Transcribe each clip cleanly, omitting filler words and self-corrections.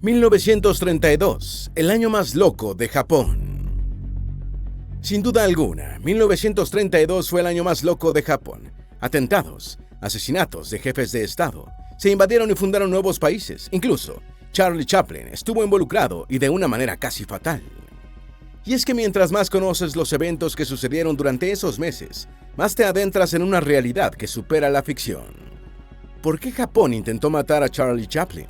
1932, el año más loco de Japón. Sin duda alguna, 1932 fue el año más loco de Japón. Atentados, asesinatos de jefes de Estado, se invadieron y fundaron nuevos países. Incluso, Charlie Chaplin estuvo involucrado y de una manera casi fatal. Y es que mientras más conoces los eventos que sucedieron durante esos meses, más te adentras en una realidad que supera la ficción. ¿Por qué Japón intentó matar a Charlie Chaplin?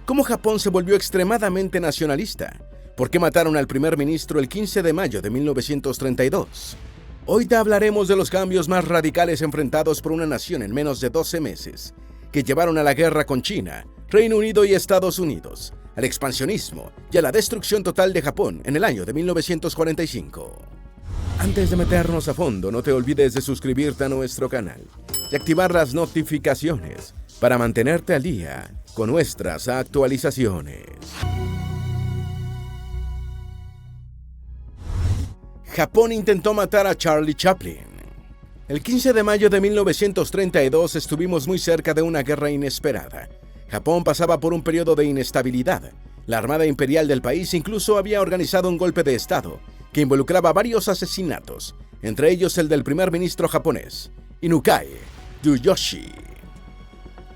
¿Cómo Japón se volvió extremadamente nacionalista? ¿Por qué mataron al primer ministro el 15 de mayo de 1932? Hoy te hablaremos de los cambios más radicales enfrentados por una nación en menos de 12 meses, que llevaron a la guerra con China, Reino Unido y Estados Unidos, al expansionismo y a la destrucción total de Japón en el año de 1945. Antes de meternos a fondo, no te olvides de suscribirte a nuestro canal y activar las notificaciones para mantenerte al día con nuestras actualizaciones. Japón intentó matar a Charlie Chaplin. El 15 de mayo de 1932 estuvimos muy cerca de una guerra inesperada. Japón pasaba por un periodo de inestabilidad. La Armada Imperial del país incluso había organizado un golpe de Estado que involucraba varios asesinatos, entre ellos el del primer ministro japonés, Inukai Tsuyoshi.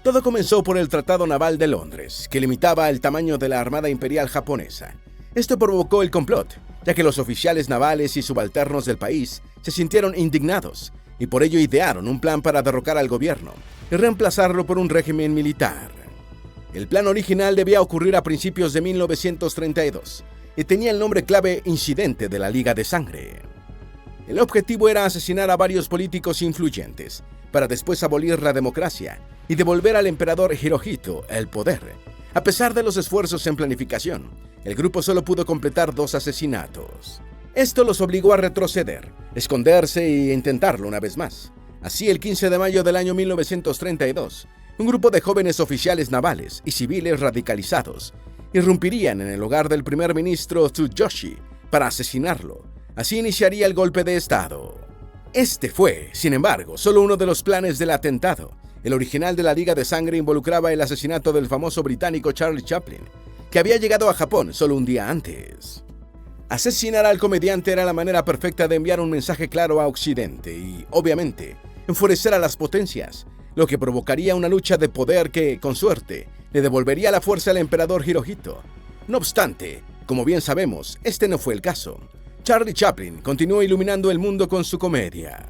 Todo comenzó por el Tratado Naval de Londres, que limitaba el tamaño de la Armada Imperial japonesa. Esto provocó el complot, ya que los oficiales navales y subalternos del país se sintieron indignados y por ello idearon un plan para derrocar al gobierno y reemplazarlo por un régimen militar. El plan original debía ocurrir a principios de 1932 y tenía el nombre clave Incidente de la Liga de Sangre. El objetivo era asesinar a varios políticos influyentes para después abolir la democracia y devolver al emperador Hirohito el poder. A pesar de los esfuerzos en planificación, el grupo solo pudo completar 2 asesinatos. Esto los obligó a retroceder, esconderse e intentarlo una vez más. Así, el 15 de mayo del año 1932, un grupo de jóvenes oficiales navales y civiles radicalizados irrumpirían en el hogar del primer ministro Tsuyoshi para asesinarlo. Así iniciaría el golpe de Estado. Este fue, sin embargo, solo uno de los planes del atentado. El original de la Liga de Sangre involucraba el asesinato del famoso británico Charlie Chaplin, que había llegado a Japón solo un día antes. Asesinar al comediante era la manera perfecta de enviar un mensaje claro a Occidente y, obviamente, enfurecer a las potencias, lo que provocaría una lucha de poder que, con suerte, le devolvería la fuerza al emperador Hirohito. No obstante, como bien sabemos, este no fue el caso. Charlie Chaplin continuó iluminando el mundo con su comedia.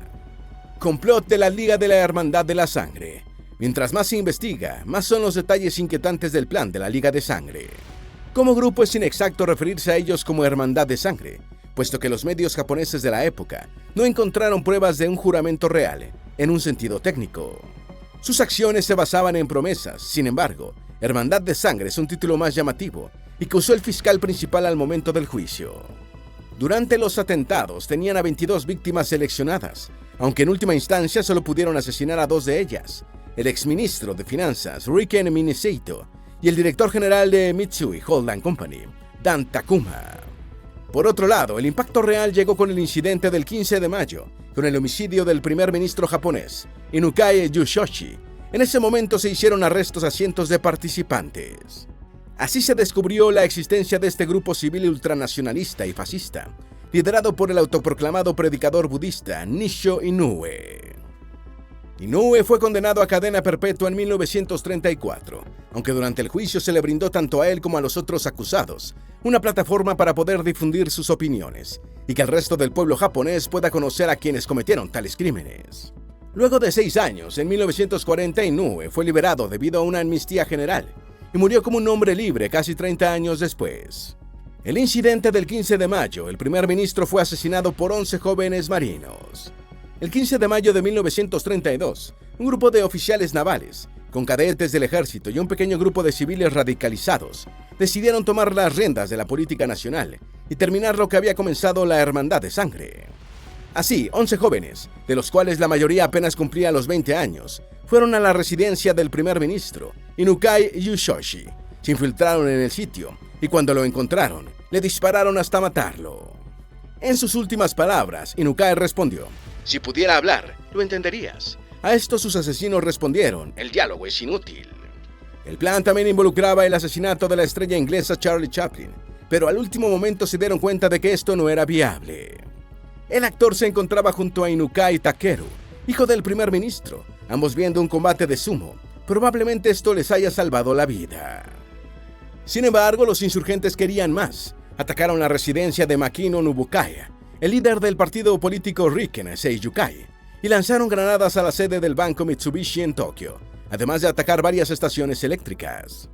Complot de la Liga de la Hermandad de la Sangre. Mientras más se investiga, más son los detalles inquietantes del plan de la Liga de Sangre. Como grupo es inexacto referirse a ellos como Hermandad de Sangre, puesto que los medios japoneses de la época no encontraron pruebas de un juramento real, en un sentido técnico. Sus acciones se basaban en promesas. Sin embargo, Hermandad de Sangre es un título más llamativo y que usó el fiscal principal al momento del juicio. Durante los atentados tenían a 22 víctimas seleccionadas, aunque en última instancia solo pudieron asesinar a 2 de ellas, el exministro de Finanzas Riken Minasato y el director general de Mitsui Holding Company, Dan Takuma. Por otro lado, el impacto real llegó con el incidente del 15 de mayo, con el homicidio del primer ministro japonés, Inukai Tsuyoshi. En ese momento se hicieron arrestos a cientos de participantes. Así se descubrió la existencia de este grupo civil ultranacionalista y fascista, liderado por el autoproclamado predicador budista Nissho Inoue. Inoue fue condenado a cadena perpetua en 1934, aunque durante el juicio se le brindó tanto a él como a los otros acusados una plataforma para poder difundir sus opiniones y que el resto del pueblo japonés pueda conocer a quienes cometieron tales crímenes. Luego de 6 años, en 1940, Inoue fue liberado debido a una amnistía general y murió como un hombre libre casi 30 años después. El incidente del 15 de mayo, el primer ministro fue asesinado por 11 jóvenes marinos. El 15 de mayo de 1932, un grupo de oficiales navales, con cadetes del ejército y un pequeño grupo de civiles radicalizados, decidieron tomar las riendas de la política nacional y terminar lo que había comenzado la Hermandad de Sangre. Así, 11 jóvenes, de los cuales la mayoría apenas cumplía los 20 años, fueron a la residencia del primer ministro, Inukai Tsuyoshi. Se infiltraron en el sitio y cuando lo encontraron, le dispararon hasta matarlo. En sus últimas palabras, Inukai respondió: "Si pudiera hablar, lo entenderías". A esto sus asesinos respondieron: "El diálogo es inútil". El plan también involucraba el asesinato de la estrella inglesa Charlie Chaplin, pero al último momento se dieron cuenta de que esto no era viable. El actor se encontraba junto a Inukai Takeru, hijo del primer ministro, ambos viendo un combate de sumo. Probablemente esto les haya salvado la vida. Sin embargo, los insurgentes querían más. Atacaron la residencia de Makino Nobukaya, el líder del partido político Riken Seiyukai, y lanzaron granadas a la sede del banco Mitsubishi en Tokio, además de atacar varias estaciones eléctricas.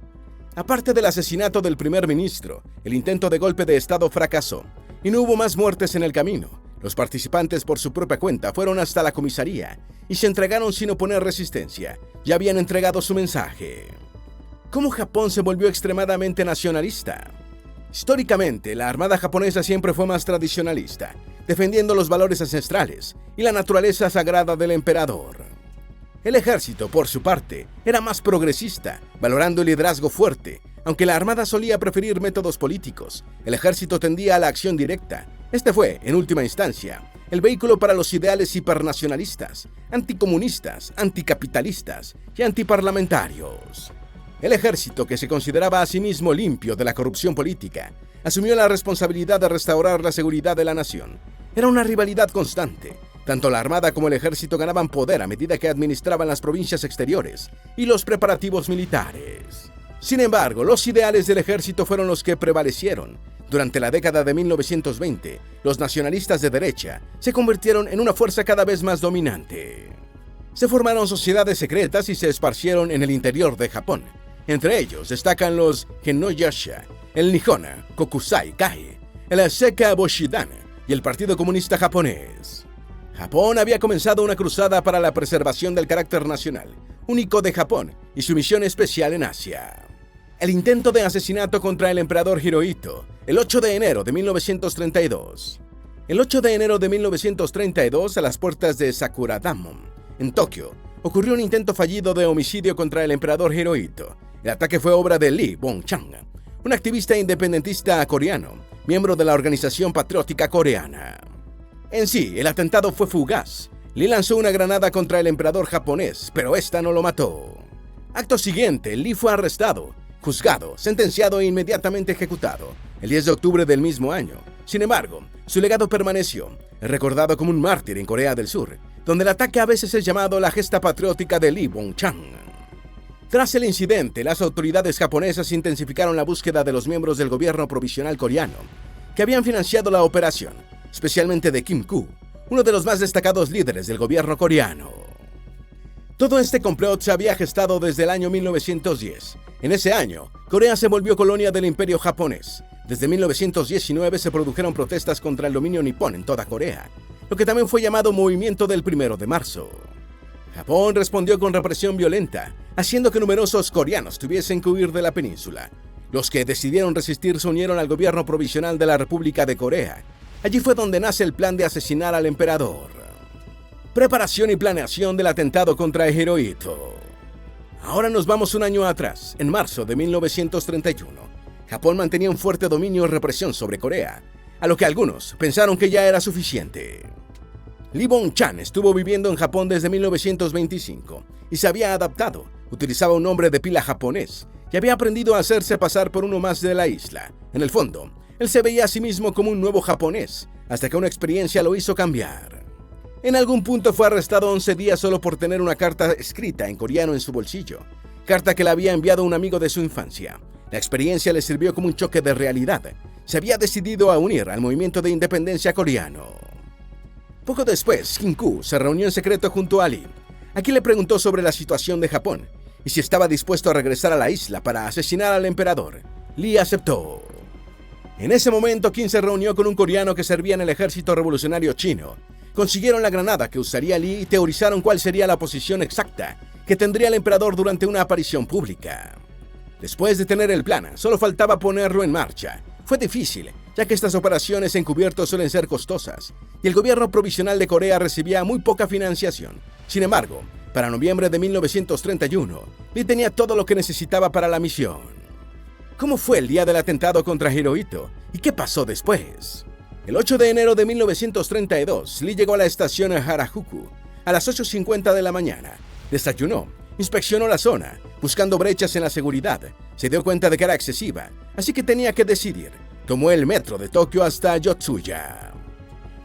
Aparte del asesinato del primer ministro, el intento de golpe de Estado fracasó, y no hubo más muertes en el camino. Los participantes por su propia cuenta fueron hasta la comisaría y se entregaron sin oponer resistencia. Ya habían entregado su mensaje. ¿Cómo Japón se volvió extremadamente nacionalista? Históricamente, la armada japonesa siempre fue más tradicionalista, defendiendo los valores ancestrales y la naturaleza sagrada del emperador. El ejército, por su parte, era más progresista, valorando el liderazgo fuerte. Aunque la armada solía preferir métodos políticos, el ejército tendía a la acción directa. Este fue, en última instancia, el vehículo para los ideales hipernacionalistas, anticomunistas, anticapitalistas y antiparlamentarios. El ejército, que se consideraba a sí mismo limpio de la corrupción política, asumió la responsabilidad de restaurar la seguridad de la nación. Era una rivalidad constante. Tanto la armada como el ejército ganaban poder a medida que administraban las provincias exteriores y los preparativos militares. Sin embargo, los ideales del ejército fueron los que prevalecieron. Durante la década de 1920, los nacionalistas de derecha se convirtieron en una fuerza cada vez más dominante. Se formaron sociedades secretas y se esparcieron en el interior de Japón. Entre ellos destacan los Genoyasha, el Nihona Kokusai Kai, el Seika Boshidan y el Partido Comunista Japonés. Japón había comenzado una cruzada para la preservación del carácter nacional, único de Japón, y su misión especial en Asia. El intento de asesinato contra el emperador Hirohito, el 8 de enero de 1932. El 8 de enero de 1932, a las puertas de Sakuradamon, en Tokio, ocurrió un intento fallido de homicidio contra el emperador Hirohito. El ataque fue obra de Lee Bong-chang, un activista independentista coreano, miembro de la Organización Patriótica Coreana. En sí, el atentado fue fugaz. Lee lanzó una granada contra el emperador japonés, pero esta no lo mató. Acto siguiente, Lee fue arrestado, juzgado, sentenciado e inmediatamente ejecutado, el 10 de octubre del mismo año. Sin embargo, su legado permaneció, recordado como un mártir en Corea del Sur, donde el ataque a veces es llamado la gesta patriótica de Lee Bong-chang. Tras el incidente, las autoridades japonesas intensificaron la búsqueda de los miembros del gobierno provisional coreano que habían financiado la operación, especialmente de Kim Koo, uno de los más destacados líderes del gobierno coreano. Todo este complot se había gestado desde el año 1910. En ese año, Corea se volvió colonia del Imperio japonés. Desde 1919 se produjeron protestas contra el dominio nipón en toda Corea, lo que también fue llamado Movimiento del 1 de marzo. Japón respondió con represión violenta, haciendo que numerosos coreanos tuviesen que huir de la península. Los que decidieron resistir se unieron al gobierno provisional de la República de Corea. Allí fue donde nace el plan de asesinar al emperador. Preparación y planeación del atentado contra Hirohito. Ahora nos vamos un año atrás, en marzo de 1931. Japón mantenía un fuerte dominio y represión sobre Corea, a lo que algunos pensaron que ya era suficiente. Lee Bong-chang estuvo viviendo en Japón desde 1925 y se había adaptado. Utilizaba un nombre de pila japonés y había aprendido a hacerse pasar por uno más de la isla. En el fondo, él se veía a sí mismo como un nuevo japonés, hasta que una experiencia lo hizo cambiar. En algún punto fue arrestado 11 días solo por tener una carta escrita en coreano en su bolsillo, carta que le había enviado un amigo de su infancia. La experiencia le sirvió como un choque de realidad. Se había decidido a unir al movimiento de independencia coreano. Poco después, Kim Koo se reunió en secreto junto a Lee. Aquí le preguntó sobre la situación de Japón y si estaba dispuesto a regresar a la isla para asesinar al emperador. Lee aceptó. En ese momento, Kim se reunió con un coreano que servía en el ejército revolucionario chino. Consiguieron la granada que usaría Lee y teorizaron cuál sería la posición exacta que tendría el emperador durante una aparición pública. Después de tener el plan, solo faltaba ponerlo en marcha. Fue difícil, ya que estas operaciones encubiertos suelen ser costosas, y el gobierno provisional de Corea recibía muy poca financiación. Sin embargo, para noviembre de 1931, Lee tenía todo lo que necesitaba para la misión. ¿Cómo fue el día del atentado contra Hirohito? ¿Y qué pasó después? El 8 de enero de 1932, Lee llegó a la estación Harajuku a las 8:50 de la mañana. Desayunó, inspeccionó la zona, buscando brechas en la seguridad. Se dio cuenta de que era excesiva, así que tenía que decidir. Tomó el metro de Tokio hasta Yotsuya.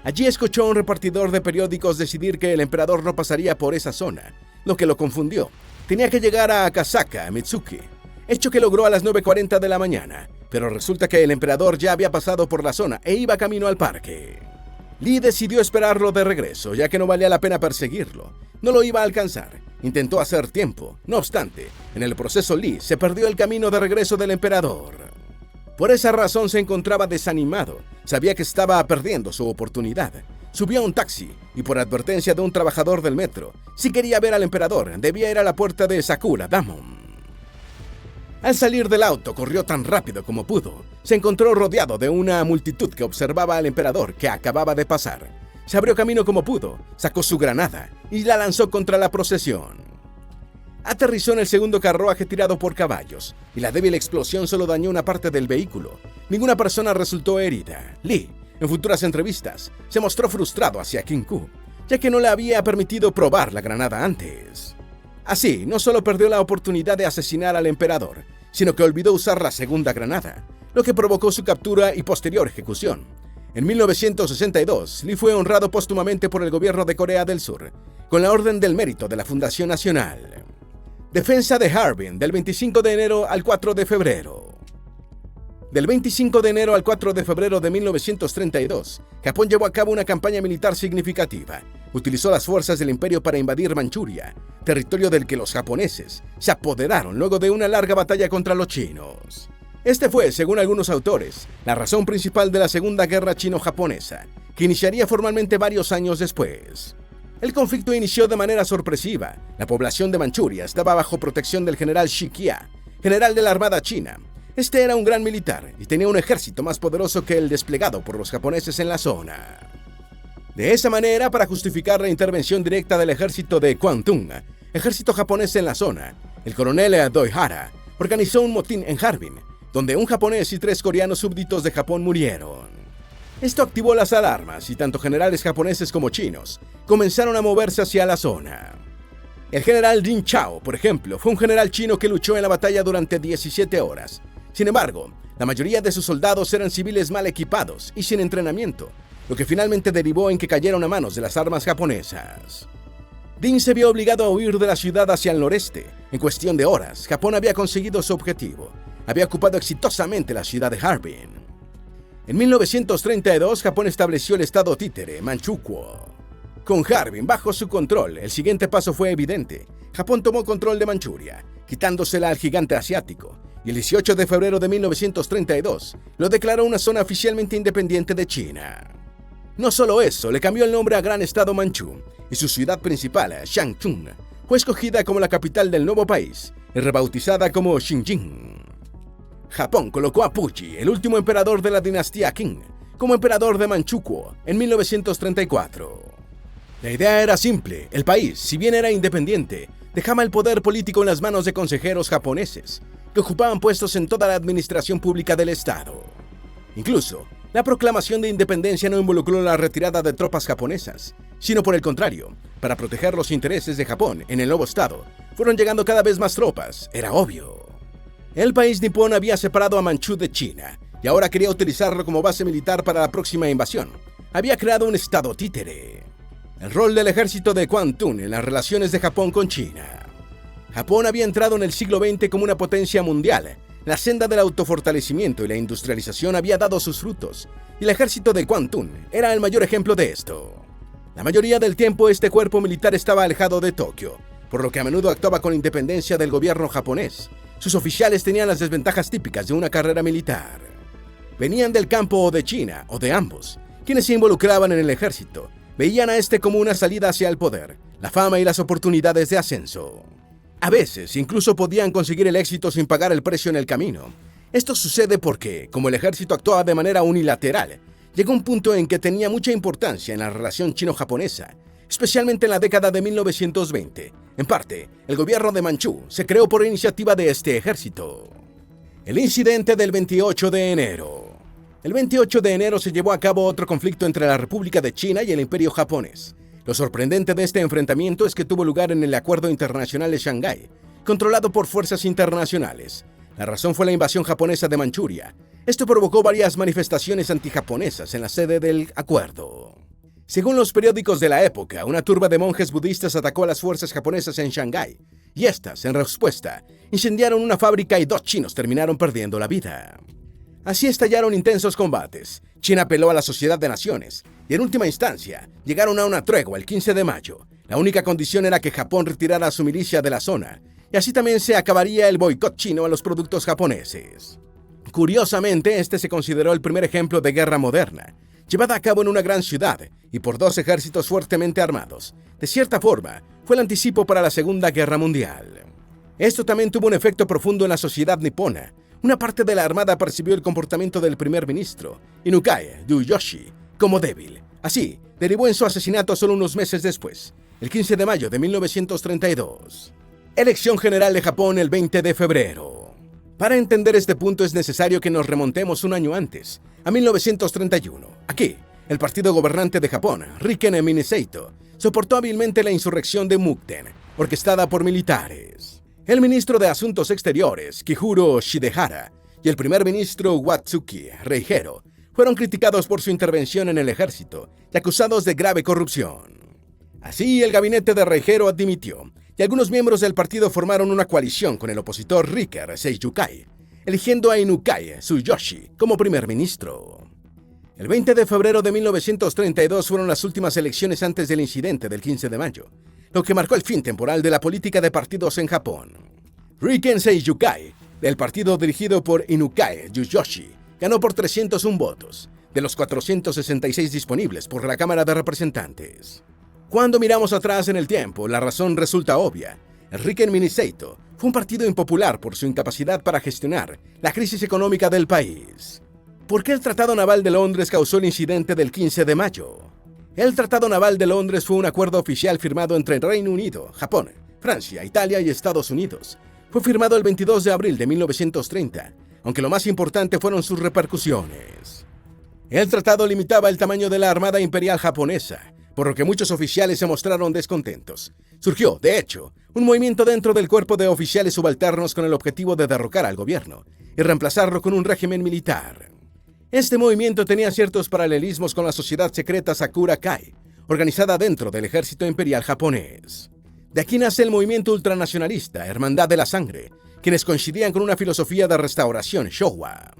Allí escuchó a un repartidor de periódicos decidir que el emperador no pasaría por esa zona, lo que lo confundió. Tenía que llegar a Akasaka, Mitsuki, hecho que logró a las 9:40 de la mañana, pero resulta que el emperador ya había pasado por la zona e iba camino al parque. Lee decidió esperarlo de regreso, ya que no valía la pena perseguirlo. No lo iba a alcanzar. Intentó hacer tiempo. No obstante, en el proceso Lee se perdió el camino de regreso del emperador. Por esa razón se encontraba desanimado. Sabía que estaba perdiendo su oportunidad. Subió a un taxi y por advertencia de un trabajador del metro, si quería ver al emperador, debía ir a la puerta de Sakura Damon. Al salir del auto, corrió tan rápido como pudo. Se encontró rodeado de una multitud que observaba al emperador que acababa de pasar. Se abrió camino como pudo, sacó su granada y la lanzó contra la procesión. Aterrizó en el segundo carruaje tirado por caballos, y la débil explosión solo dañó una parte del vehículo. Ninguna persona resultó herida. Lee, en futuras entrevistas, se mostró frustrado hacia Kinku, ya que no le había permitido probar la granada antes. Así, no solo perdió la oportunidad de asesinar al emperador, sino que olvidó usar la segunda granada, lo que provocó su captura y posterior ejecución. En 1962, Lee fue honrado póstumamente por el gobierno de Corea del Sur, con la Orden del Mérito de la Fundación Nacional. Defensa de Harbin, del 25 de enero al 4 de febrero. Del 25 de enero al 4 de febrero de 1932, Japón llevó a cabo una campaña militar significativa. Utilizó las fuerzas del imperio para invadir Manchuria, territorio del que los japoneses se apoderaron luego de una larga batalla contra los chinos. Este fue, según algunos autores, la razón principal de la Segunda Guerra Chino-Japonesa, que iniciaría formalmente varios años después. El conflicto inició de manera sorpresiva. La población de Manchuria estaba bajo protección del general Shikia, general de la Armada China. Este era un gran militar y tenía un ejército más poderoso que el desplegado por los japoneses en la zona. De esa manera, para justificar la intervención directa del ejército de Kwantung, ejército japonés en la zona, el coronel Doihara organizó un motín en Harbin, donde un japonés y 3 coreanos súbditos de Japón murieron. Esto activó las alarmas y tanto generales japoneses como chinos comenzaron a moverse hacia la zona. El general Ding Chao, por ejemplo, fue un general chino que luchó en la batalla durante 17 horas. Sin embargo, la mayoría de sus soldados eran civiles mal equipados y sin entrenamiento, lo que finalmente derivó en que cayeron a manos de las armas japonesas. Ding se vio obligado a huir de la ciudad hacia el noreste. En cuestión de horas, Japón había conseguido su objetivo. Había ocupado exitosamente la ciudad de Harbin. En 1932, Japón estableció el estado títere, Manchukuo. Con Harbin bajo su control, el siguiente paso fue evidente. Japón tomó control de Manchuria, quitándosela al gigante asiático, y el 18 de febrero de 1932 lo declaró una zona oficialmente independiente de China. No solo eso, le cambió el nombre a Gran Estado Manchú, y su ciudad principal, Changchun, fue escogida como la capital del nuevo país y rebautizada como Xinjiang. Japón colocó a Puyi, el último emperador de la dinastía Qing, como emperador de Manchukuo en 1934. La idea era simple: el país, si bien era independiente, dejaba el poder político en las manos de consejeros japoneses, que ocupaban puestos en toda la administración pública del Estado. Incluso, la proclamación de independencia no involucró la retirada de tropas japonesas, sino por el contrario, para proteger los intereses de Japón en el nuevo Estado, fueron llegando cada vez más tropas, era obvio. El país nipón había separado a Manchú de China, y ahora quería utilizarlo como base militar para la próxima invasión. Había creado un estado títere. El rol del ejército de Kwantung en las relaciones de Japón con China. Japón había entrado en el siglo XX como una potencia mundial. La senda del autofortalecimiento y la industrialización había dado sus frutos, y el ejército de Kwantung era el mayor ejemplo de esto. La mayoría del tiempo este cuerpo militar estaba alejado de Tokio, por lo que a menudo actuaba con independencia del gobierno japonés. Sus oficiales tenían las desventajas típicas de una carrera militar. Venían del campo o de China, o de ambos. Quienes se involucraban en el ejército veían a este como una salida hacia el poder, la fama y las oportunidades de ascenso. A veces, incluso podían conseguir el éxito sin pagar el precio en el camino. Esto sucede porque, como el ejército actuaba de manera unilateral, llegó un punto en que tenía mucha importancia en la relación chino-japonesa, especialmente en la década de 1920. En parte, el gobierno de Manchú se creó por iniciativa de este ejército. El incidente del 28 de enero. El 28 de enero se llevó a cabo otro conflicto entre la República de China y el Imperio japonés. Lo sorprendente de este enfrentamiento es que tuvo lugar en el Acuerdo Internacional de Shanghái, controlado por fuerzas internacionales. La razón fue la invasión japonesa de Manchuria. Esto provocó varias manifestaciones antijaponesas en la sede del acuerdo. Según los periódicos de la época, una turba de monjes budistas atacó a las fuerzas japonesas en Shanghái, y estas, en respuesta, incendiaron una fábrica y 2 chinos terminaron perdiendo la vida. Así estallaron intensos combates. China apeló a la Sociedad de Naciones, y en última instancia, llegaron a una tregua el 15 de mayo. La única condición era que Japón retirara a su milicia de la zona, y así también se acabaría el boicot chino a los productos japoneses. Curiosamente, este se consideró el primer ejemplo de guerra moderna, llevada a cabo en una gran ciudad y por 2 ejércitos fuertemente armados. De cierta forma, fue el anticipo para la Segunda Guerra Mundial. Esto también tuvo un efecto profundo en la sociedad nipona. Una parte de la armada percibió el comportamiento del primer ministro, Inukai Tsuyoshi, como débil. Así, derivó en su asesinato solo unos meses después, el 15 de mayo de 1932. Elección general de Japón el 20 de febrero. Para entender este punto es necesario que nos remontemos un año antes, a 1931. Aquí, el partido gobernante de Japón, Riken Minasato, soportó hábilmente la insurrección de Mukden, orquestada por militares. El ministro de Asuntos Exteriores, Kihuro Shidehara, y el primer ministro Watsuki Reihero fueron criticados por su intervención en el ejército y acusados de grave corrupción. Así, el gabinete de Reihero dimitió, y algunos miembros del partido formaron una coalición con el opositor Riker Seiyukai, eligiendo a Inukai Tsuyoshi como primer ministro. El 20 de febrero de 1932 fueron las últimas elecciones antes del incidente del 15 de mayo, lo que marcó el fin temporal de la política de partidos en Japón. Riken Seiyukai, del partido dirigido por Inukai Tsuyoshi, ganó por 301 votos, de los 466 disponibles por la Cámara de Representantes. Cuando miramos atrás en el tiempo, la razón resulta obvia. El Riken Minasato fue un partido impopular por su incapacidad para gestionar la crisis económica del país. ¿Por qué el Tratado Naval de Londres causó el incidente del 15 de mayo? El Tratado Naval de Londres fue un acuerdo oficial firmado entre el Reino Unido, Japón, Francia, Italia y Estados Unidos. Fue firmado el 22 de abril de 1930, aunque lo más importante fueron sus repercusiones. El tratado limitaba el tamaño de la Armada Imperial japonesa, por lo que muchos oficiales se mostraron descontentos. Surgió, de hecho, un movimiento dentro del cuerpo de oficiales subalternos con el objetivo de derrocar al gobierno y reemplazarlo con un régimen militar. Este movimiento tenía ciertos paralelismos con la sociedad secreta Sakura Kai, organizada dentro del ejército imperial japonés. De aquí nace el movimiento ultranacionalista Hermandad de la Sangre, quienes coincidían con una filosofía de restauración Showa.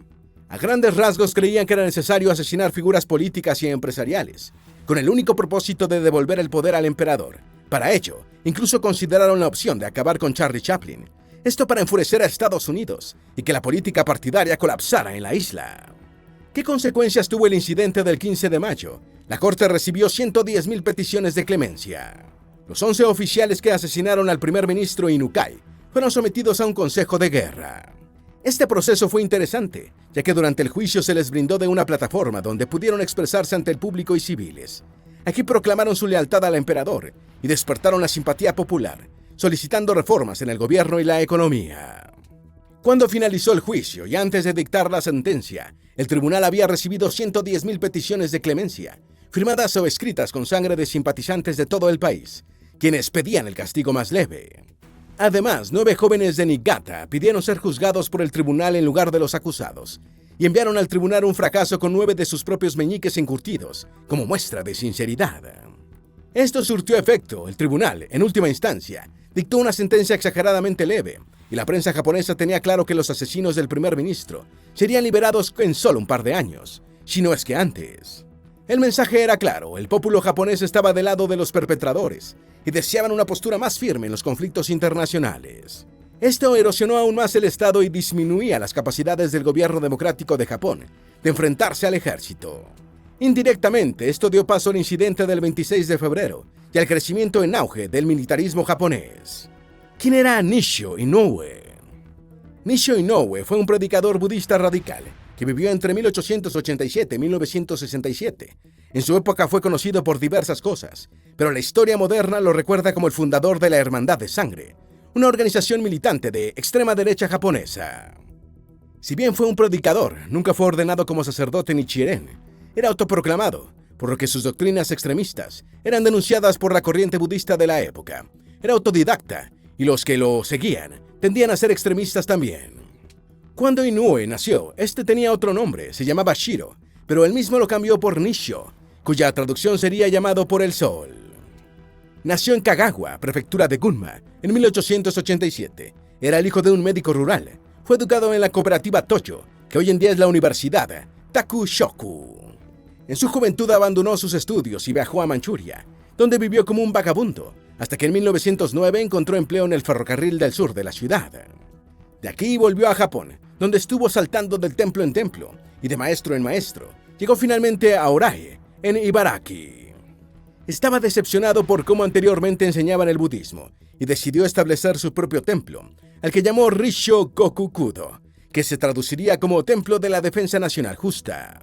A grandes rasgos creían que era necesario asesinar figuras políticas y empresariales, con el único propósito de devolver el poder al emperador. Para ello, incluso consideraron la opción de acabar con Charlie Chaplin. Esto para enfurecer a Estados Unidos y que la política partidaria colapsara en la isla. ¿Qué consecuencias tuvo el incidente del 15 de mayo? La Corte recibió 110,000 peticiones de clemencia. Los 11 oficiales que asesinaron al primer ministro Inukai fueron sometidos a un consejo de guerra. Este proceso fue interesante, ya que durante el juicio se les brindó de una plataforma donde pudieron expresarse ante el público y civiles. Aquí proclamaron su lealtad al emperador y despertaron la simpatía popular, solicitando reformas en el gobierno y la economía. Cuando finalizó el juicio y antes de dictar la sentencia, el tribunal había recibido 110,000 peticiones de clemencia, firmadas o escritas con sangre de simpatizantes de todo el país, quienes pedían el castigo más leve. Además, 9 jóvenes de Niigata pidieron ser juzgados por el tribunal en lugar de los acusados, y enviaron al tribunal un fracaso con 9 de sus propios meñiques encurtidos, como muestra de sinceridad. Esto surtió efecto. El tribunal, en última instancia, dictó una sentencia exageradamente leve, y la prensa japonesa tenía claro que los asesinos del primer ministro serían liberados en solo un par de años, si no es que antes. El mensaje era claro: el pueblo japonés estaba del lado de los perpetradores y deseaban una postura más firme en los conflictos internacionales. Esto erosionó aún más el Estado y disminuía las capacidades del gobierno democrático de Japón de enfrentarse al ejército. Indirectamente, esto dio paso al incidente del 26 de febrero y al crecimiento en auge del militarismo japonés. ¿Quién era Nishio Inoue? Nishio Inoue fue un predicador budista radical que vivió entre 1887 y 1967. En su época fue conocido por diversas cosas, pero la historia moderna lo recuerda como el fundador de la Hermandad de Sangre, una organización militante de extrema derecha japonesa. Si bien fue un predicador, nunca fue ordenado como sacerdote ni chiren. Era autoproclamado, por lo que sus doctrinas extremistas eran denunciadas por la corriente budista de la época. Era autodidacta y los que lo seguían tendían a ser extremistas también. Cuando Inoue nació, este tenía otro nombre, se llamaba Shiro, pero él mismo lo cambió por Nissho, cuya traducción sería llamado por el sol. Nació en Kagawa, prefectura de Gunma, en 1887. Era el hijo de un médico rural. Fue educado en la cooperativa Toyo, que hoy en día es la Universidad Takushoku. En su juventud abandonó sus estudios y viajó a Manchuria, donde vivió como un vagabundo, hasta que en 1909 encontró empleo en el ferrocarril del sur de la ciudad. De aquí volvió a Japón, donde estuvo saltando del templo en templo y de maestro en maestro. Llegó finalmente a Orae, en Ibaraki. Estaba decepcionado por cómo anteriormente enseñaban el budismo y decidió establecer su propio templo, al que llamó Rissho Gokukudo, que se traduciría como Templo de la Defensa Nacional Justa.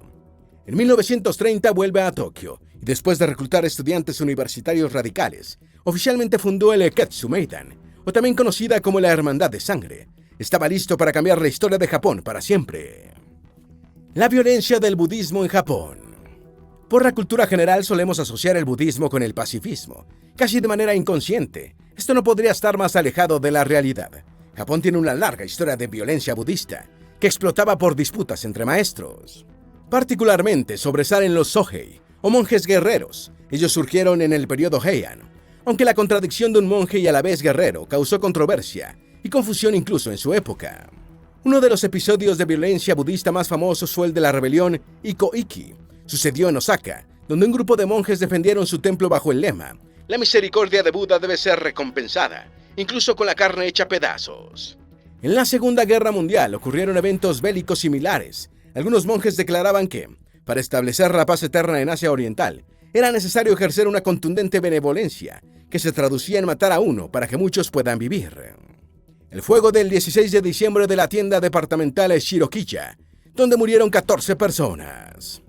En 1930 vuelve a Tokio y después de reclutar estudiantes universitarios radicales, oficialmente fundó el Eketsu Meidan, o también conocida como la Hermandad de Sangre. Estaba listo para cambiar la historia de Japón para siempre. La violencia del budismo en Japón. Por la cultura general solemos asociar el budismo con el pacifismo, casi de manera inconsciente. Esto no podría estar más alejado de la realidad. Japón tiene una larga historia de violencia budista, que explotaba por disputas entre maestros. Particularmente sobresalen los Sohei, o monjes guerreros. Ellos surgieron en el periodo Heian, aunque la contradicción de un monje y a la vez guerrero causó controversia y confusión incluso en su época. Uno de los episodios de violencia budista más famosos fue el de la rebelión Iko-Iki. Sucedió en Osaka, donde un grupo de monjes defendieron su templo bajo el lema: "La misericordia de Buda debe ser recompensada, incluso con la carne hecha pedazos". En la Segunda Guerra Mundial ocurrieron eventos bélicos similares. Algunos monjes declaraban que, para establecer la paz eterna en Asia Oriental, era necesario ejercer una contundente benevolencia, que se traducía en matar a uno para que muchos puedan vivir. El fuego del 16 de diciembre de la tienda departamental Shirokiya, donde murieron 14 personas.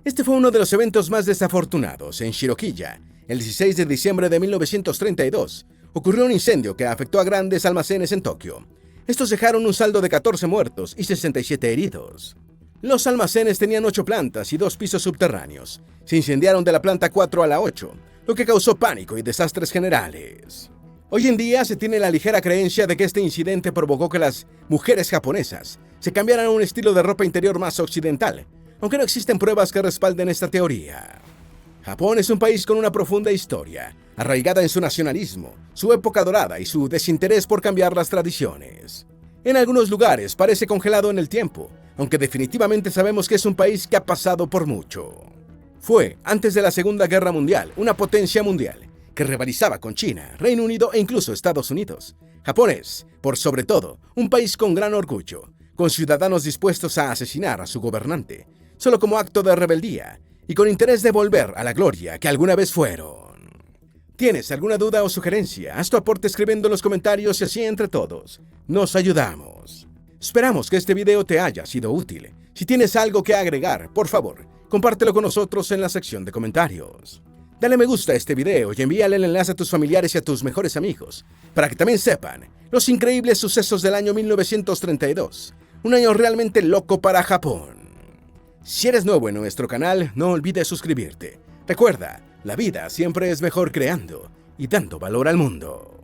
Este fue uno de los eventos más desafortunados. En Shirokiya, el 16 de diciembre de 1932, ocurrió un incendio que afectó a grandes almacenes en Tokio. Estos dejaron un saldo de 14 muertos y 67 heridos. Los almacenes tenían 8 plantas y 2 pisos subterráneos. Se incendiaron de la planta 4 a la 8, lo que causó pánico y desastres generales. Hoy en día se tiene la ligera creencia de que este incidente provocó que las mujeres japonesas se cambiaran a un estilo de ropa interior más occidental, aunque no existen pruebas que respalden esta teoría. Japón es un país con una profunda historia, arraigada en su nacionalismo, su época dorada y su desinterés por cambiar las tradiciones. En algunos lugares parece congelado en el tiempo, aunque definitivamente sabemos que es un país que ha pasado por mucho. Fue, antes de la Segunda Guerra Mundial, una potencia mundial, que rivalizaba con China, Reino Unido e incluso Estados Unidos. Japón es, por sobre todo, un país con gran orgullo, con ciudadanos dispuestos a asesinar a su gobernante, solo como acto de rebeldía, y con interés de volver a la gloria que alguna vez fueron. ¿Tienes alguna duda o sugerencia? Haz tu aporte escribiendo en los comentarios y así entre todos nos ayudamos. Esperamos que este video te haya sido útil. Si tienes algo que agregar, por favor, compártelo con nosotros en la sección de comentarios. Dale me gusta a este video y envíale el enlace a tus familiares y a tus mejores amigos, para que también sepan los increíbles sucesos del año 1932, un año realmente loco para Japón. Si eres nuevo en nuestro canal, no olvides suscribirte. Recuerda, la vida siempre es mejor creando y dando valor al mundo.